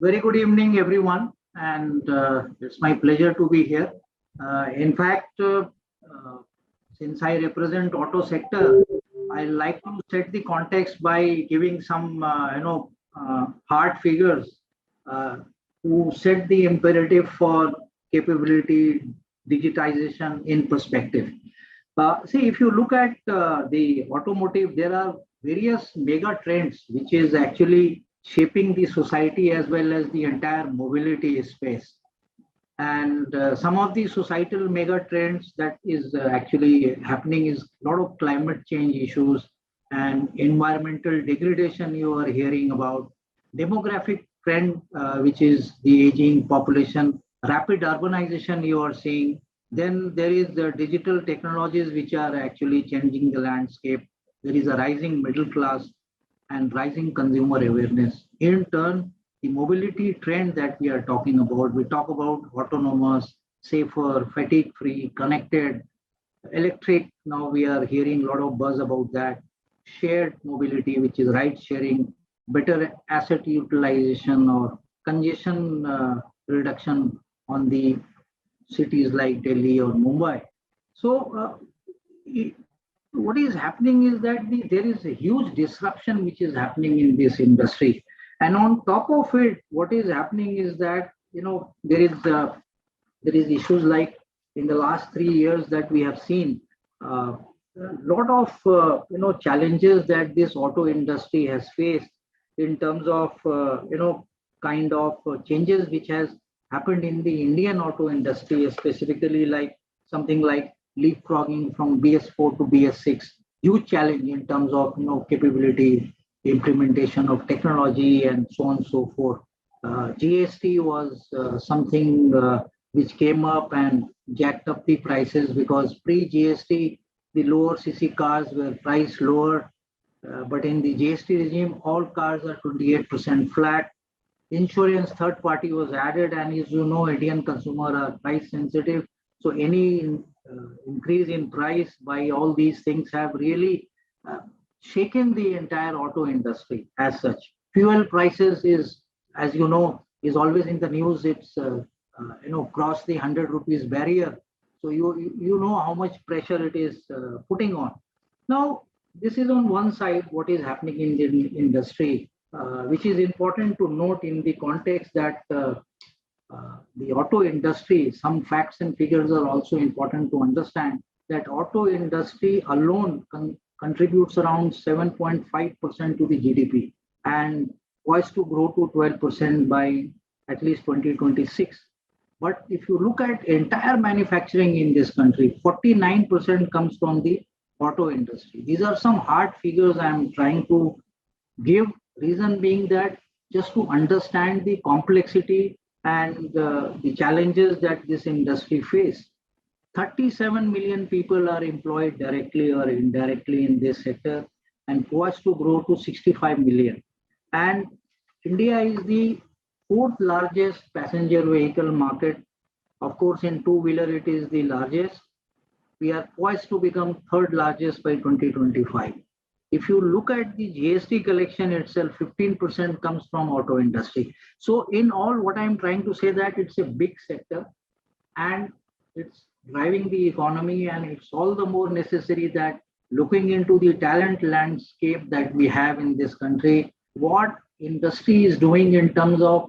Very good evening, everyone, and it's my pleasure to be here. In fact, since I represent auto sector, I like to set the context by giving some, hard figures uh, to set the imperative for capability digitization in perspective. See, if you look at the automotive, there are various mega trends which is actually shaping the society as well as the entire mobility space. And some of the societal mega trends that is actually happening is a lot of climate change issues and environmental degradation you are hearing about, demographic trend, which is the aging population, rapid urbanization you are seeing. Then there is the digital technologies which are actually changing the landscape. There is a rising middle class and rising consumer awareness. In turn, the mobility trend that we are talking about, we talk about autonomous, safer, fatigue-free, connected, electric. Now we are hearing a lot of buzz about that. Shared mobility, which is ride sharing, better asset utilization or congestion reduction on the cities like Delhi or Mumbai. So what is happening is that there is a huge disruption which is happening in this industry, and on top of it, what is happening is that there is issues like in the last 3 years that we have seen a lot of challenges that this auto industry has faced in terms of kind of changes which has happened in the Indian auto industry, specifically like something like leapfrogging from BS4 to BS6. Huge challenge in terms of capability, implementation of technology, and so on and so forth. GST was something which came up and jacked up the prices because pre-GST the lower CC cars were priced lower, but in the GST regime all cars are 28% flat. Insurance third party was added, and as you know, Indian consumer are price sensitive. So any increase in price by all these things have really shaken the entire auto industry as such. Fuel prices is, as you know, is always in the news. It's crossed the 100 rupees barrier. So you know how much pressure it is putting on. Now, this is on one side what is happening in the industry, which is important to note in the context that the auto industry, some facts and figures are also important to understand that auto industry alone contributes around 7.5% to the GDP and poised to grow to 12% by at least 2026. But if you look at entire manufacturing in this country, 49% comes from the auto industry. These are some hard figures I'm trying to give, reason being that just to understand the complexity and the challenges that this industry face. 37 million people are employed directly or indirectly in this sector and poised to grow to 65 million. And India is the fourth largest passenger vehicle market. Of course, in two-wheeler, it is the largest. We are poised to become third largest by 2025. If you look at the GST collection itself, 15% comes from auto industry. So in all, what I'm trying to say that it's a big sector and it's driving the economy, and it's all the more necessary that looking into the talent landscape that we have in this country, what industry is doing in terms of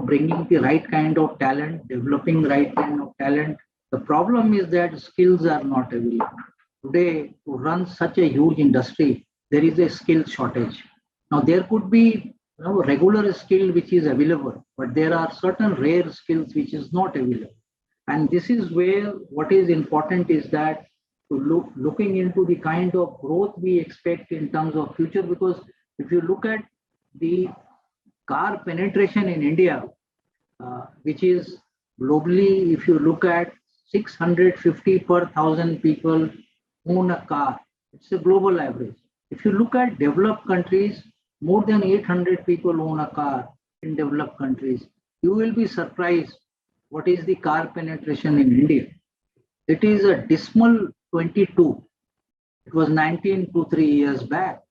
bringing the right kind of talent, developing right kind of talent. The problem is that skills are not available. Today, to run such a huge industry, there is a skill shortage. Now, there could be regular skill which is available, but there are certain rare skills which is not available. And this is where what is important is that to looking into the kind of growth we expect in terms of future, because if you look at the car penetration in India, which is globally, if you look at 650 per 1,000 people own a car. It's a global average. If you look at developed countries, more than 800 people own a car in developed countries. You will be surprised what is the car penetration in India. It is a dismal 22. It was 19 to 3 years back.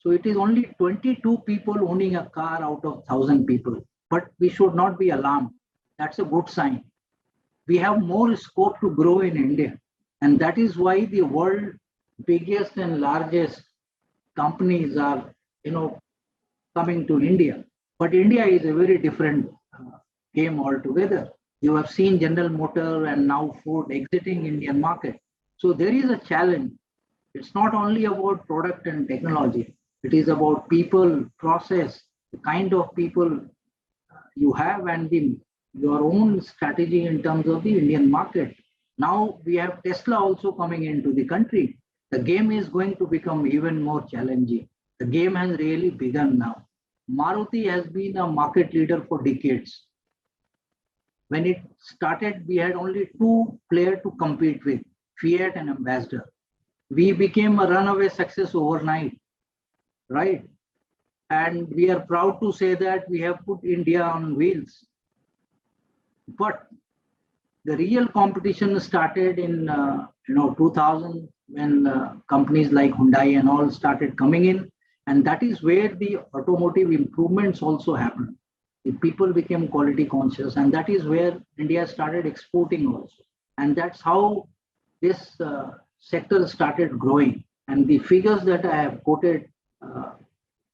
So it is only 22 people owning a car out of 1,000 people. But we should not be alarmed. That's a good sign. We have more scope to grow in India. And that is why the world biggest and largest companies are, coming to India. But India is a very different game altogether. You have seen General Motor and now Ford exiting Indian market. So there is a challenge. It's not only about product and technology. It is about people, process, the kind of people you have, and your own strategy in terms of the Indian market. Now we have Tesla also coming into the country. The game is going to become even more challenging. The game has really begun now. Maruti has been a market leader for decades. When it started, we had only two players to compete with, Fiat and Ambassador. We became a runaway success overnight, right? And we are proud to say that we have put India on wheels. But the real competition started in 2000 when companies like Hyundai and all started coming in, and that is where the automotive improvements also happened. The people became quality conscious, and that is where India started exporting also, and that's how this sector started growing. And the figures that I have quoted,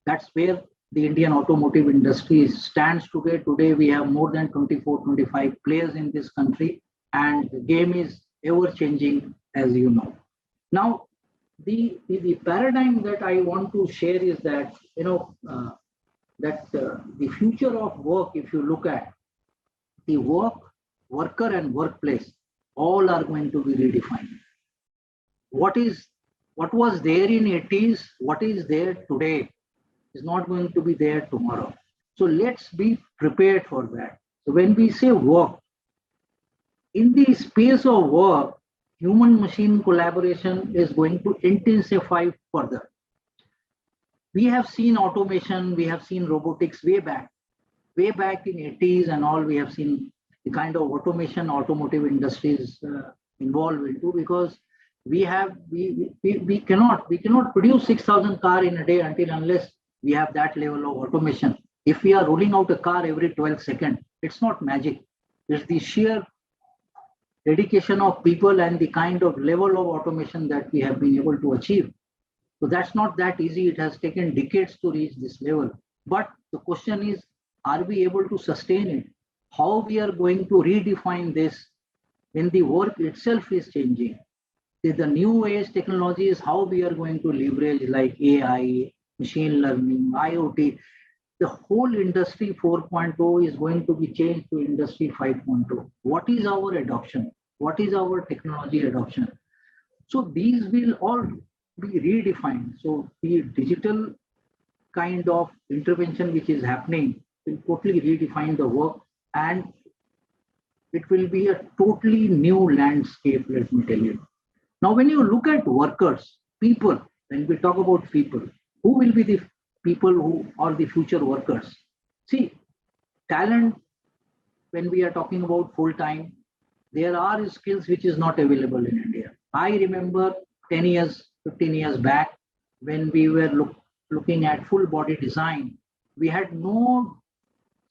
that's where the Indian automotive industry stands today. Today, we have more than 24, 25 players in this country, and the game is ever changing, as you know. Now, the paradigm that I want to share is that, the future of work, if you look at the worker and workplace, all are going to be redefined. What was there in 80s, what is there today is not going to be there tomorrow. So let's be prepared for that. So when we say work, in the space of work, human machine collaboration is going to intensify further. We have seen automation, we have seen robotics way back in 80s and all. We have seen the kind of automation automotive industries involved into, because we cannot produce 6,000 cars in a day unless we have that level of automation. If we are rolling out a car every 12 seconds, it's not magic. It's the sheer dedication of people and the kind of level of automation that we have been able to achieve. So that's not that easy. It has taken decades to reach this level. But the question is, are we able to sustain it? How we are going to redefine this when the work itself is changing? The new age technologies, how we are going to leverage like AI, machine learning, IoT. The whole industry 4.0 is going to be changed to industry 5.0. What is our adoption? What is our technology adoption? So these will all be redefined. So the digital kind of intervention which is happening will totally redefine the work, and it will be a totally new landscape, let me tell you. Now, when you look at workers, people, when we talk about people, who will be the people who are the future workers? See, talent, when we are talking about full-time, there are skills which is not available in India. I remember 10 years, 15 years back, when we were looking at full body design, we had no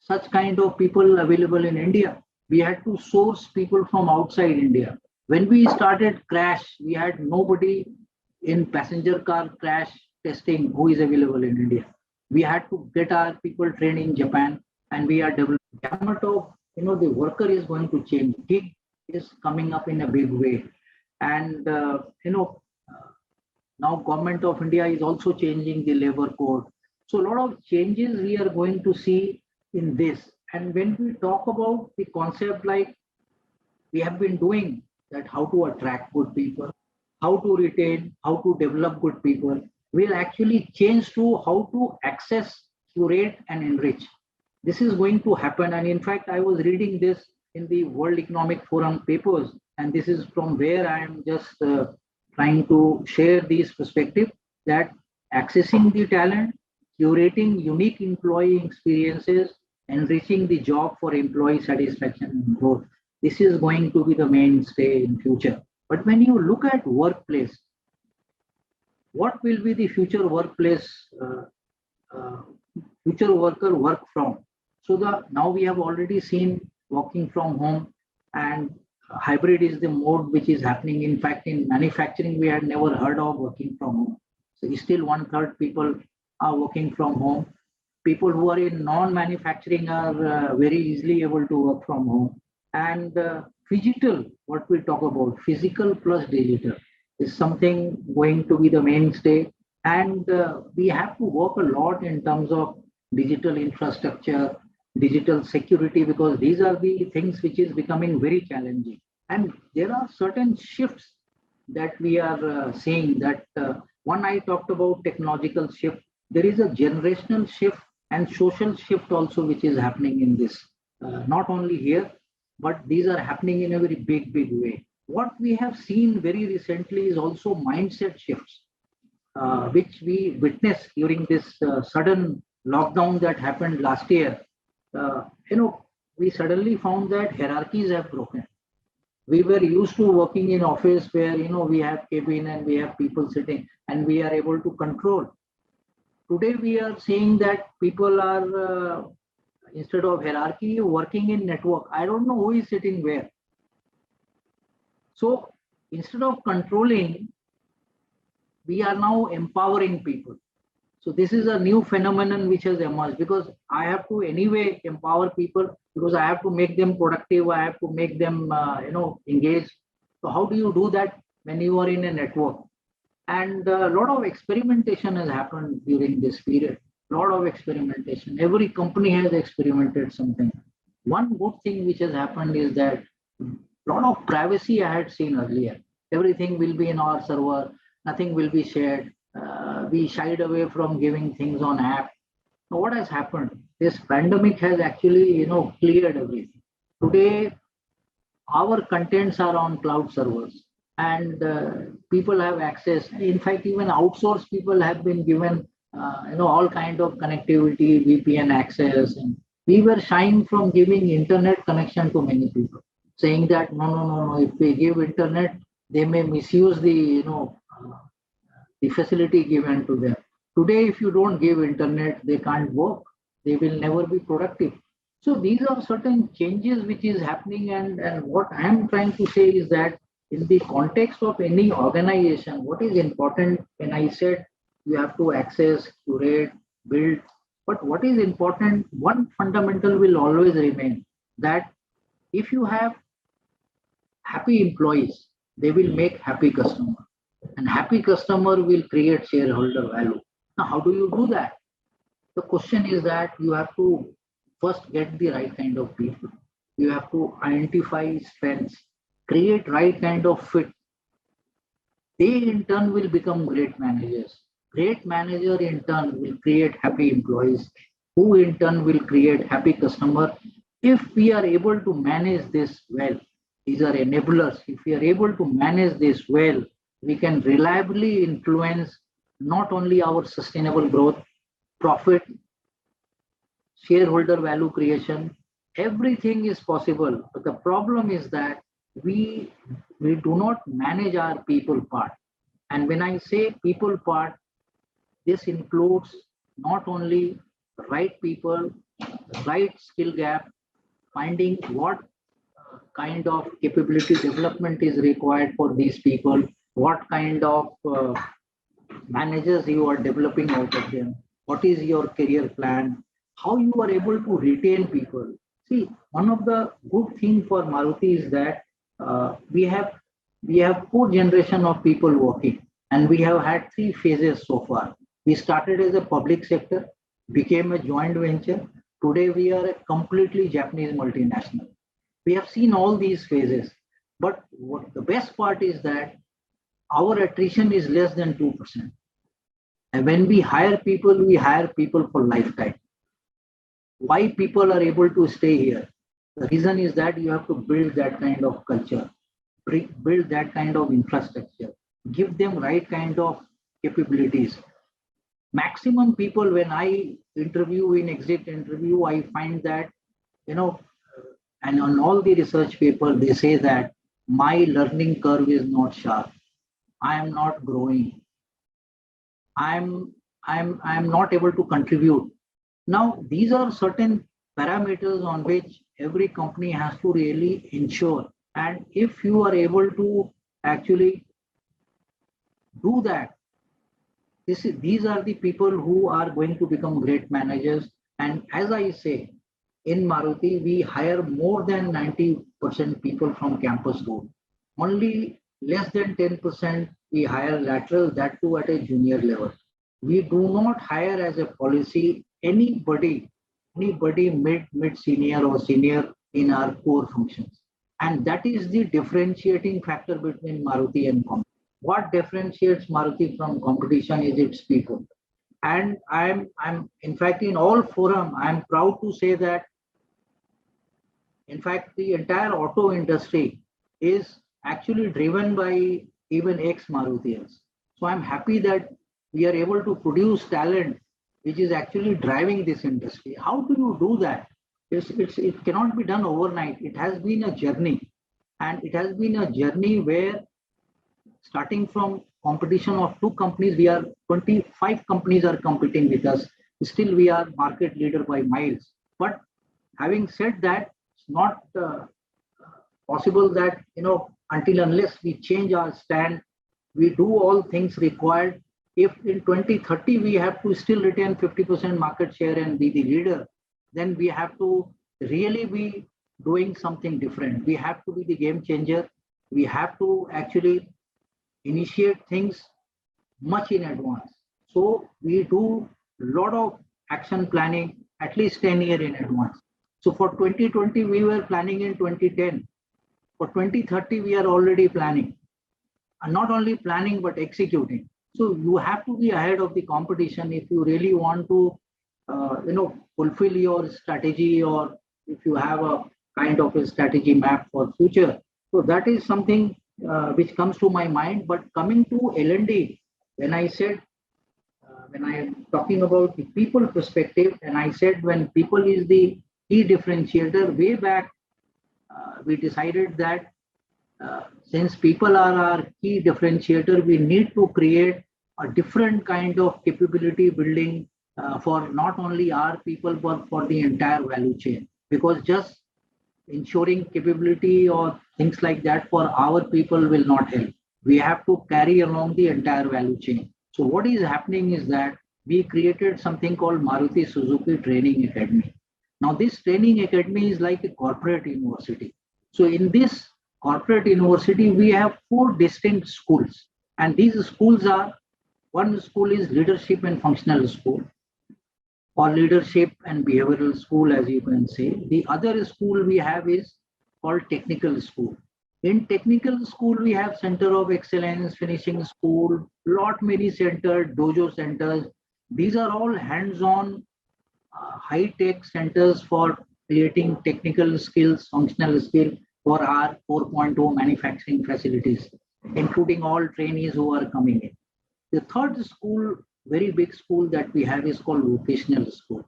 such kind of people available in India. We had to source people from outside India. When we started crash, we had nobody in passenger car crash testing who is available in India. We had to get our people trained in Japan, and we are developing. Gamut of, the worker is going to change. Gig is coming up in a big way, and now government of India is also changing the labor code. So a lot of changes we are going to see in this. And when we talk about the concept like we have been doing, that how to attract good people, how to retain, how to develop good people, will actually change to how to access, curate, and enrich. This is going to happen. And in fact, I was reading this in the World Economic Forum papers, and this is from where I am just trying to share these perspectives, that accessing the talent, curating unique employee experiences, enriching the job for employee satisfaction and growth. This is going to be the mainstay in future. But when you look at workplace, what will be the future workplace, future worker work from? So now we have already seen working from home, and hybrid is the mode which is happening. In fact, in manufacturing, we had never heard of working from home. So still one third people are working from home. People who are in non-manufacturing are very easily able to work from home. And digital, what we talk about, physical plus digital, is something going to be the mainstay. And we have to work a lot in terms of digital infrastructure, digital security, because these are the things which is becoming very challenging. And there are certain shifts that we are seeing that one I talked about technological shift. There is a generational shift and social shift also, which is happening in this. Not only here, but these are happening in a very big way. What we have seen very recently is also mindset shifts, which we witnessed during this sudden lockdown that happened last year. We suddenly found that hierarchies have broken. We were used to working in office where we have cabin and we have people sitting and we are able to control. Today we are seeing that people are instead of hierarchy working in network. I don't know who is sitting where. So instead of controlling, we are now empowering people. So this is a new phenomenon which has emerged, because I have to anyway empower people, because I have to make them productive. I have to make them, engaged. So how do you do that when you are in a network? And a lot of experimentation has happened during this period. A lot of experimentation. Every company has experimented something. One good thing which has happened is that a lot of privacy I had seen earlier. Everything will be in our server. Nothing will be shared. We shied away from giving things on app. Now, what has happened? This pandemic has actually, cleared everything. Today, our contents are on cloud servers, and people have access. In fact, even outsourced people have been given, all kind of connectivity, VPN access, and we were shying from giving internet connection to many people, saying that no. If we give internet, they may misuse the facility given to them. Today, if you don't give internet, they can't work. They will never be productive. So these are certain changes which is happening, and what I am trying to say is that in the context of any organization, what is important, when I said you have to access, curate, build, but what is important, one fundamental will always remain, that if you have happy employees, they will make happy customers. And happy customer will create shareholder value. Now, how do you do that? The question is that you have to first get the right kind of people. You have to identify strengths, create right kind of fit. They in turn will become great managers. Great manager in turn will create happy employees, who in turn will create happy customer. If we are able to manage this well, these are enablers. If we are able to manage this well, we can reliably influence not only our sustainable growth, profit, shareholder value creation. Everything is possible. But the problem is that we do not manage our people part. And when I say people part, this includes not only right people, right skill gap, finding what kind of capability development is required for these people, what kind of managers you are developing out of them, what is your career plan, how you are able to retain people. See, one of the good thing for Maruti is that we have four generation of people working, and we have had three phases so far. We started as a public sector, became a joint venture. Today we are a completely Japanese multinational. We have seen all these phases, but what the best part is that our attrition is less than 2%. And when we hire people for lifetime. Why people are able to stay here? The reason is that you have to build that kind of culture, build that kind of infrastructure, give them right kind of capabilities. Maximum people, when I interview in exit interview, I find that, and on all the research paper, they say that my learning curve is not sharp. I am not growing. I'm not able to contribute. Now, these are certain parameters on which every company has to really ensure. And if you are able to actually do that, these are the people who are going to become great managers. And as I say, in Maruti, we hire more than 90% people from campus route. Only less than 10% we hire lateral, that too at a junior level. We do not hire as a policy anybody mid senior or senior in our core functions. And that is the differentiating factor between Maruti and competition. What differentiates Maruti from competition is its people. And I'm in fact in all forum, I'm proud to say that in fact the entire auto industry is actually driven by even ex-Marutians. So I'm happy that we are able to produce talent which is actually driving this industry. How do you do that? It cannot be done overnight. It has been a journey. And it has been a journey where starting from competition of 2 companies, we are 25 companies are competing with us. Still, we are market leader by miles. But having said that, it's not possible that, until unless we change our stand, we do all things required. If in 2030 we have to still retain 50% market share and be the leader, then we have to really be doing something different. We have to be the game changer. We have to actually initiate things much in advance. So we do a lot of action planning at least 10 years in advance. So for 2020, we were planning in 2010. For 2030, we are already planning. And not only planning, but executing. So you have to be ahead of the competition if you really want to, fulfill your strategy, or if you have a kind of a strategy map for future. So that is something which comes to my mind. But coming to L&D, when I said, when I am talking about the people perspective, and I said when people is the key differentiator, way back, we decided that since people are our key differentiator, we need to create a different kind of capability building for not only our people, but for the entire value chain. Because just ensuring capability or things like that for our people will not help. We have to carry along the entire value chain. So what is happening is that we created something called Maruti Suzuki Training Academy. Now this training academy is like a corporate university. So in this corporate university, we have 4 distinct schools. And these schools are, one school is leadership and functional school, or leadership and behavioral school, as you can say. The other school we have is called technical school. In technical school, we have center of excellence, finishing school, lot many centers, dojo centers. These are all hands-on, high-tech centers for creating technical skills, functional skill for our 4.0 manufacturing facilities, including all trainees who are coming in. The third school, very big school that we have, is called vocational school.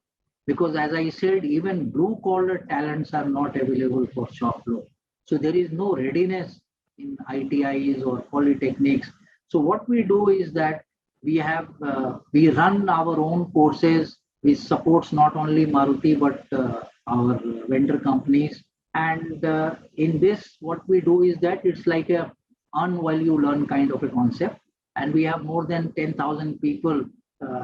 Because as I said, even blue-collar talents are not available for shop floor. So there is no readiness in ITIs or polytechnics. So what we do is that we run our own courses, which supports not only Maruti but our vendor companies. And in this, what we do is that it's like a earn while you learn kind of a concept. And we have more than 10,000 people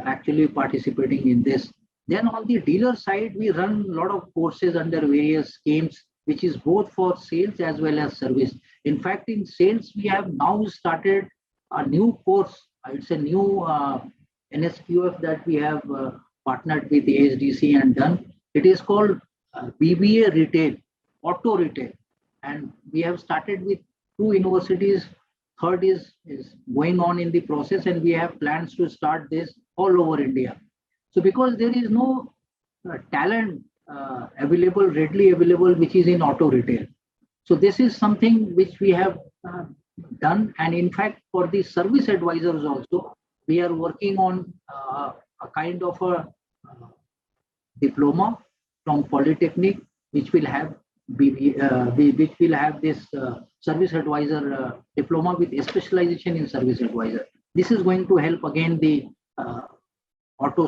actually participating in this. Then on the dealer side, we run a lot of courses under various schemes, which is both for sales as well as service. In fact, in sales, we have now started a new course. It's a new NSQF that we have partnered with the ASDC and done. It is called BBA Retail, Auto Retail. And we have started with 2 universities. Third is going on in the process, and we have plans to start this all over India. So because there is no talent readily available, which is in auto retail. So this is something which we have done. And in fact, for the service advisors also, we are working on a kind of a diploma from Polytechnic, which will have this service advisor diploma with a specialization in service advisor. This is going to help again the uh, auto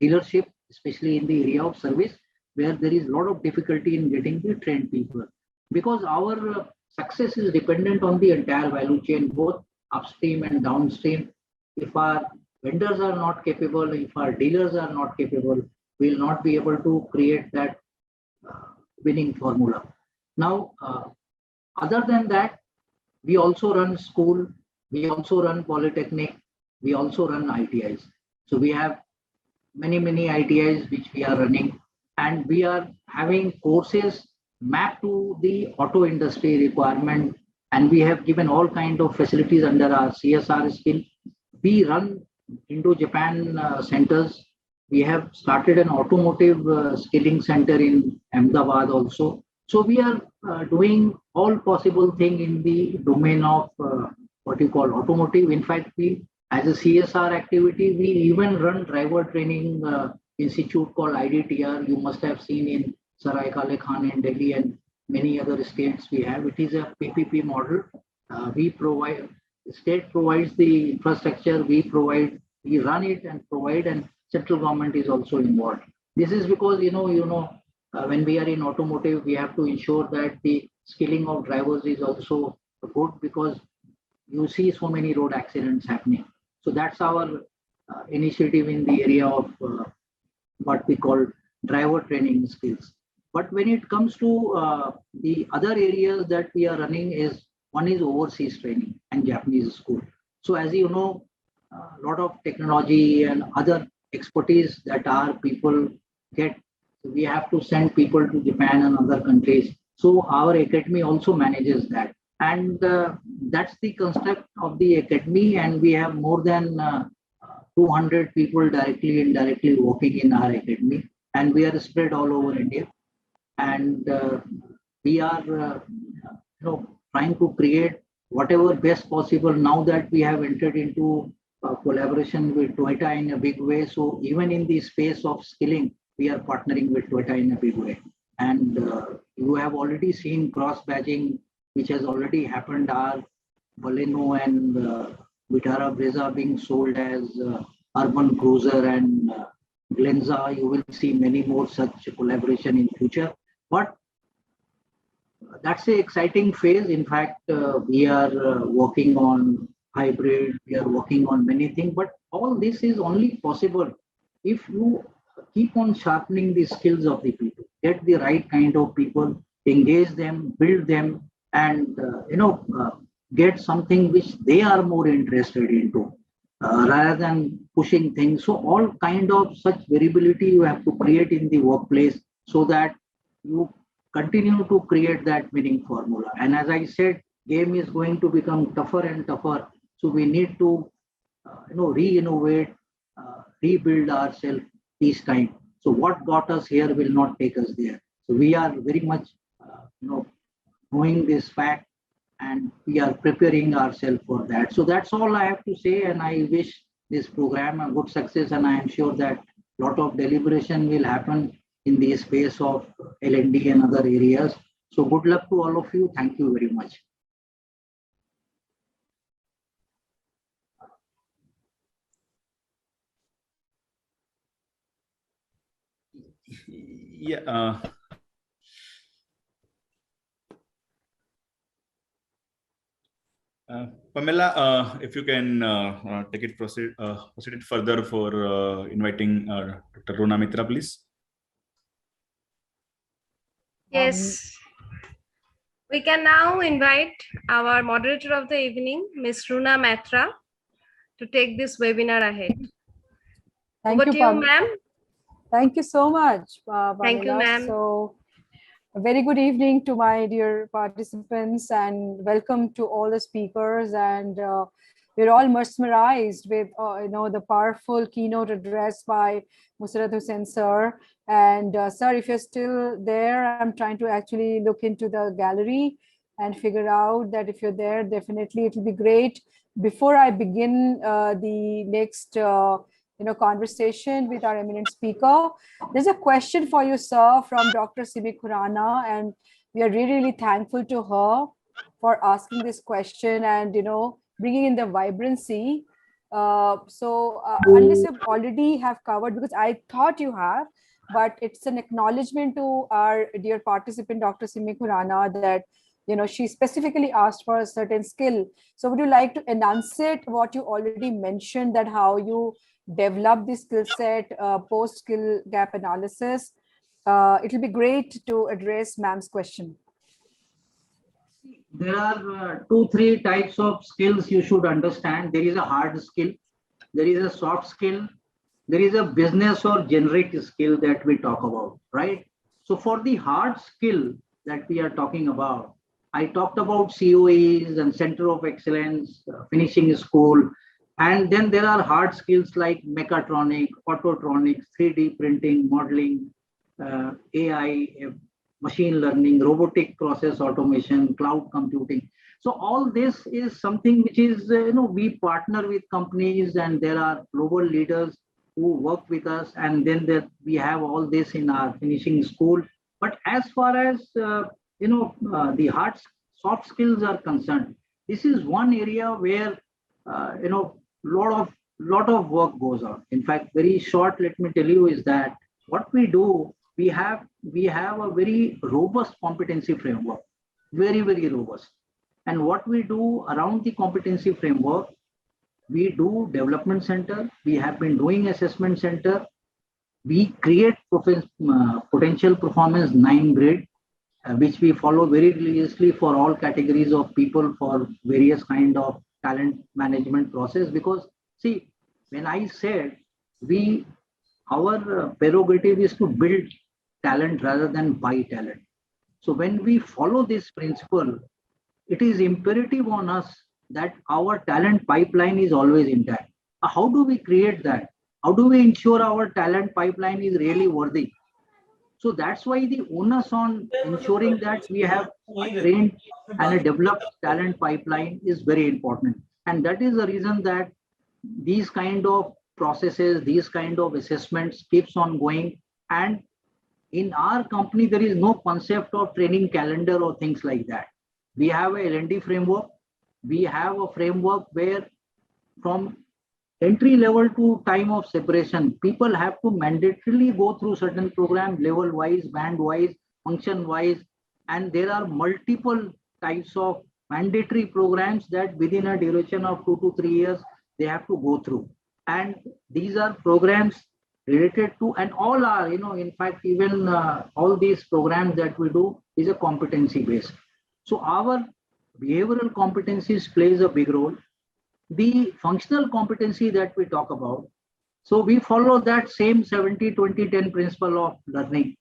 dealership, especially in the area of service, where there is a lot of difficulty in getting the trained people. Because our success is dependent on the entire value chain, both upstream and downstream. If our vendors are not capable, if our dealers are not capable, we will not be able to create that winning formula. Now, other than that, we also run school, we also run polytechnic, we also run ITIs. So we have many ITIs which we are running, and we are having courses mapped to the auto industry requirement, and we have given all kind of facilities under our CSR skill. We run Indo-Japan centers. We have started an automotive skilling center in Ahmedabad also. So we are doing all possible thing in the domain of what you call automotive. In fact, we as a CSR activity, we even run driver training institute called IDTR. You must have seen in Sarai Kale Khan in Delhi and many other states we have. It is a PPP model. We provide, state provides the infrastructure, we run it and provide, and central government is also involved. This is because, when we are in automotive, we have to ensure that the skilling of drivers is also good, because you see so many road accidents happening. So that's our initiative in the area of what we call driver training skills. But when it comes to the other areas that we are running, is one is overseas training and Japanese school. So as you know, a lot of technology and other expertise that our people get, we have to send people to Japan and other countries. So our academy also manages that. And that's the construct of the academy, and we have more than 200 people directly and indirectly working in our academy, and we are spread all over India. And we are trying to create whatever best possible now that we have entered into collaboration with Toyota in a big way. So even in the space of skilling, we are partnering with Toyota in a big way. And you have already seen cross badging, which has already happened. Our Baleno and Vitara Brezza being sold as urban cruiser, and Glenza. You will see many more such collaboration in future. But that's an exciting phase. In fact, we are working on hybrid. We are working on many things. But all this is only possible if you keep on sharpening the skills of the people, get the right kind of people, engage them, build them, and get something which they are more interested into, rather than pushing things. So all kind of such variability you have to create in the workplace, so that you continue to create that winning formula. And as I said, game is going to become tougher and tougher. So we need to re-innovate, rebuild ourselves each time. So what got us here will not take us there. So we are very much knowing this fact, and we are preparing ourselves for that. So that's all I have to say, and I wish this program a good success, and I am sure that a lot of deliberation will happen in the space of L&D and other areas. So good luck to all of you. Thank you very much. Yeah. Pamela, if you can take it proceed it further for inviting Dr. Rona Mitra, please. Yes. We can now invite our moderator of the evening, Ms. Rona Mitra, to take this webinar ahead. Over to you, ma'am. Thank you so much, Pamela. Thank you, ma'am. So, a very good evening to my dear participants, and welcome to all the speakers. And we're all mesmerized with the powerful keynote address by Mussarat Hussain sir. And sir, if you're still there, I'm trying to actually look into the gallery and figure out that if you're there, definitely it will be great. Before I begin the next conversation with our eminent speaker, there's a question for you, sir, from Dr. Simi Khurana, and we are really, really thankful to her for asking this question and bringing in the vibrancy Unless you already have covered, because I thought you have, but it's an acknowledgement to our dear participant, Dr. Simi Khurana, that she specifically asked for a certain skill. So would you like to enunciate what you already mentioned, that how you develop the skill set post skill gap analysis? It will be great to address ma'am's question. There are 2-3 types of skills you should understand. There is a hard skill, there is a soft skill, there is a business or generic skill that we talk about, right? So for the hard skill that we are talking about, I talked about COEs and Center of Excellence, finishing school. And then there are hard skills like mechatronic, autotronics, 3D printing, modeling, AI, machine learning, robotic process automation, cloud computing. So all this is something which is, we partner with companies, and there are global leaders who work with us, and then we have all this in our finishing school. But as far as the soft skills are concerned, this is one area where lot of work goes on. In fact, very short, let me tell you, is that what we do, we have a very robust competency framework, very, very robust. And what we do around the competency framework, we do development center, we have been doing assessment center, we create potential performance 9 grid, which we follow very religiously for all categories of people for various kind of talent management process. Because see, when I said our prerogative is to build talent rather than buy talent. So when we follow this principle, it is imperative on us that our talent pipeline is always intact. How do we create that? How do we ensure our talent pipeline is really worthy? So that's why the onus on ensuring that we have a trained and a developed talent pipeline is very important. And that is the reason that these kind of processes, these kind of assessments keeps on going. And in our company, there is no concept of training calendar or things like that. We have a L&D framework. We have a framework where from entry level to time of separation, people have to mandatorily go through certain program, level wise, band wise, function wise, and there are multiple types of mandatory programs that within a duration of 2 to 3 years they have to go through. And these are programs related to, and all are, in fact, even all these programs that we do is a competency based. So our behavioral competencies plays a big role. The functional competency that we talk about, so we follow that same 70-20-10 principle of learning.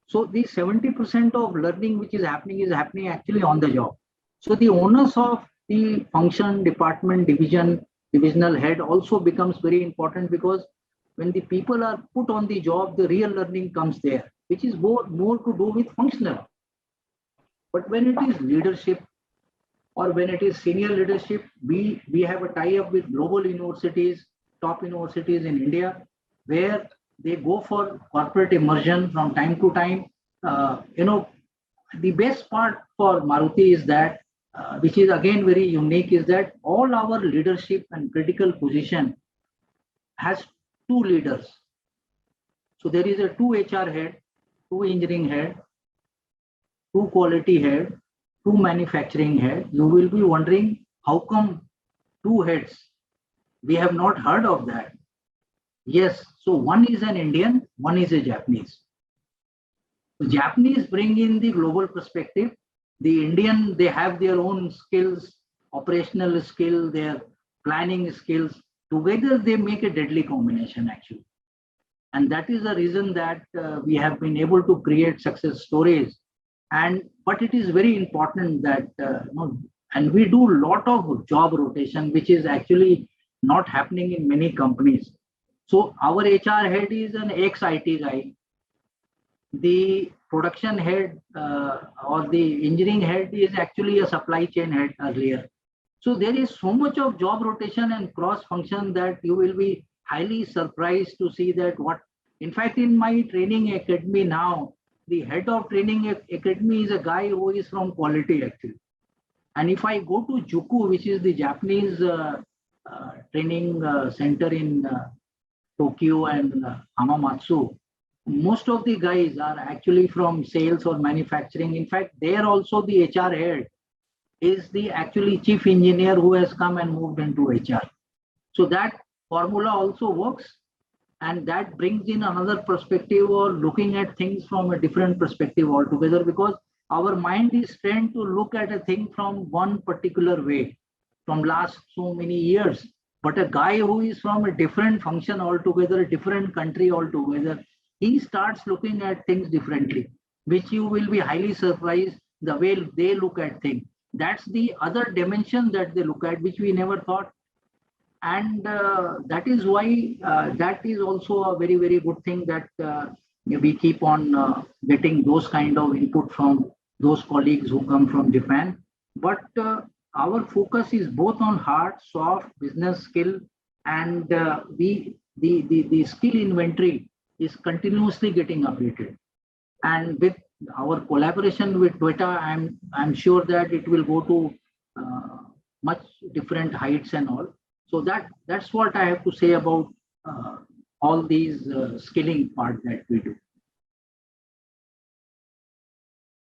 So the 70% of learning which is happening actually on the job. So the onus of the function, department, divisional head also becomes very important, because when the people are put on the job, the real learning comes there, which is more to do with functional. But when it is leadership, or when it is senior leadership, we have a tie-up with global universities, top universities in India, where they go for corporate immersion from time to time. The best part for Maruti is that, which is again very unique, is that all our leadership and critical position has 2 leaders. So there is a 2 HR head, 2 engineering head, 2 quality head, 2 manufacturing head. You will be wondering, how come 2 heads? We have not heard of that. Yes, so one is an Indian, one is a Japanese. The Japanese bring in the global perspective. The Indian, they have their own skills, operational skill, their planning skills. Together they make a deadly combination actually. And that is the reason that we have been able to create success stories. But it is very important that, and we do a lot of job rotation, which is actually not happening in many companies. So our HR head is an ex-IT guy. The production head or the engineering head is actually a supply chain head earlier. So there is so much of job rotation and cross function that you will be highly surprised to see that in fact, in my training academy now, the head of training academy is a guy who is from quality actually. And if I go to Juku, which is the Japanese training center in Tokyo and Hamamatsu, most of the guys are actually from sales or manufacturing. In fact, there also the HR head is the actually chief engineer who has come and moved into HR. So that formula also works, and that brings in another perspective or looking at things from a different perspective altogether, because our mind is trained to look at a thing from one particular way from last so many years. But a guy who is from a different function altogether, a different country altogether, he starts looking at things differently, which you will be highly surprised the way they look at things. That's the other dimension that they look at, which we never thought. And that is why that is also a very, very good thing that we keep on getting those kind of input from those colleagues who come from Japan. But our focus is both on hard, soft, business skill, and the skill inventory is continuously getting updated. And with our collaboration with Toyota, I'm sure that it will go to much different heights and all. So that's what I have to say about all these skilling part that we do.